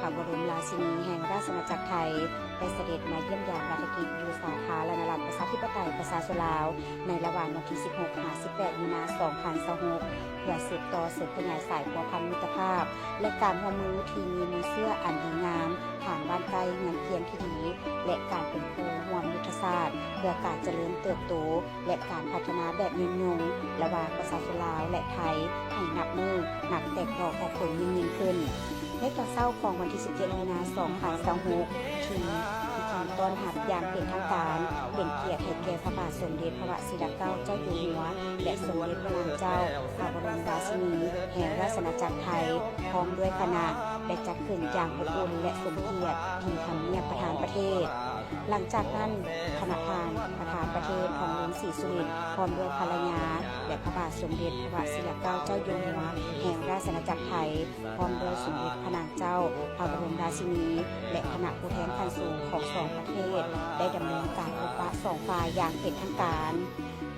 ระบรมราชินีแห่งราชอาณาจักรไทยได้เสด็จมาเยี่ยมยามราชกิจอยู่สาธารณรัฐประชาธิปไตยประชาชนลาวในระหว่างวันที่ 16-18 มีนาคม 2026 เพื่อสืบต่อสืบขยายสายพัวพันมิตรภาพและการร่วมมือที่มีมือเสื้ออันดีงามผ่านบ้านไกลเงินเพียงที่ดีและการเป็นผู้ร่วมยุทธศาสตร์เพื่อการเจริญเติบโตและการพัฒนาแบบยืนยงระหว่างประชาชนลาวและไทยให้นับมือนับแต่งดอกของผลยิ่งขึ้นในตอนเช้าของวันที่ 17 มีนาคม 2026 ที่พิธีต้อนรับอย่างเป็นทางการเป็นเกียรติให้แก่พระบาทสมเด็จพระวชิรเกล้าเจ้าอยู่หัวและสมเด็จพระนางเจ้าพระบรมราชินีแห่งราชอาณาจักรไทยพร้อมด้วยคณะได้จัดขึ้นอย่างอบอุ่นและสมเกียรติที่ทำเนียบประธานประเทศหลังจากนั้นคณะประธานประเทศของหลวงศรีสุรินทร์พร้อมด้วยภรรยาและพระบาทสมเด็จพระวชิรเกล้าเจ้าอยู่หัวแห่งราชอาณาจักรไทยพร้อมด้วยสมเด็จพระนางเจ้าพระบรมราชินีและคณะผู้แทนขั้นสูงของสองประเทศได้ดำเนินการพบปะสองฝ่ายอย่างเป็นทางการ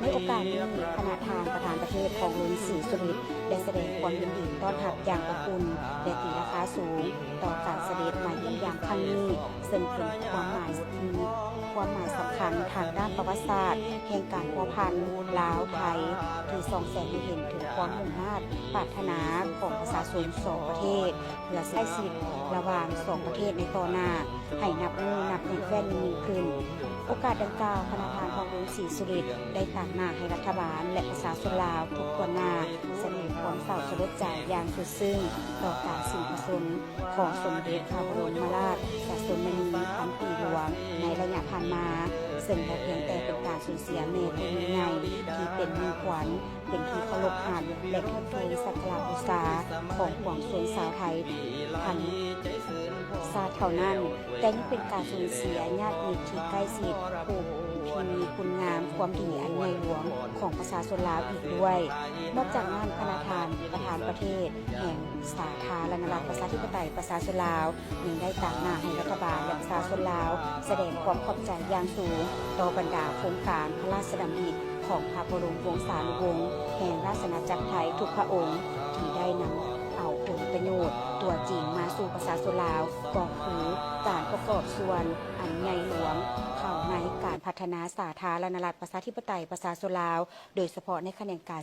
ในโอกาสนี้คณะประธานประเทศของหลวงศรีสุรินทร์ได้แสดงความยินดีต้อนรับอย่างอบอุ่นและตีราคาสูงต่อการเสด็จมาเยี่ยมยามครั้งนี้ซึ่งเป็นความหมายสำคัญทางด้านประวัติศาสตร์แห่งการพัวพันลาวไทยที่ส่องแสงให้เห็นถึงความมุ่งมั่นปรารถนาของประชาชนสองประเทศเพื่อใช้ชีวิตระหว่างสองประเทศในต่อหน้าให้นับมือนับแน่นแฟ้นยิ่งขึ้นโอกาสดังกล่าวคณะของหลวงศรีสุรินทร์ได้ตั้งหน้าให้รัฐบาลและประชาชนลาวทุกคนหน้าแสดงความเศร้าสลดใจอย่างสุดซึ้งต่อการสิ้นพระชนม์ของสมเด็จพระบรมราชสมณีพันปีหลวงในระยะผ่านมาซึ่งบ่เพียงแต่เป็นการสูญเสียแม่ผู้ยิ่งใหญ่ที่เป็นมิ่งขวัญเป็นที่เคารพหักและเทิดทูนสักการะบูชาของปวงชนชาวไทยทั้งชาติเท่านั้นแต่ยังเป็นการสูญเสียญาติมิตรที่ใกล้ชิดผู้ที่มีคุณงามความดีอันใหญ่หลวงของประชาชนลาวอีกด้วยนอกจากนั้นคณะประธานประเทศแห่งสาธารณรัฐประชาธิปไตยประชาชนลาวยังได้ตั้งหน้าให้รัฐบาลและประชาชนลาวแสดงความขอบใจอย่างสูงต่อบรรดาโครงการพระราชดำริของพระบรมวงศานุวงศ์แห่งราชอาณาจักรไทยทุกพระองค์ที่ได้นำเอาผลประโยชน์ตัวจริงมาสู่ประชาชนลาวก็คือการประกอบส่วนอันใหญ่หลวงเข้าในการพัฒนาสาธารณรัฐประชาธิปไตยประชาชนลาวโดยเฉพาะในแขนงการ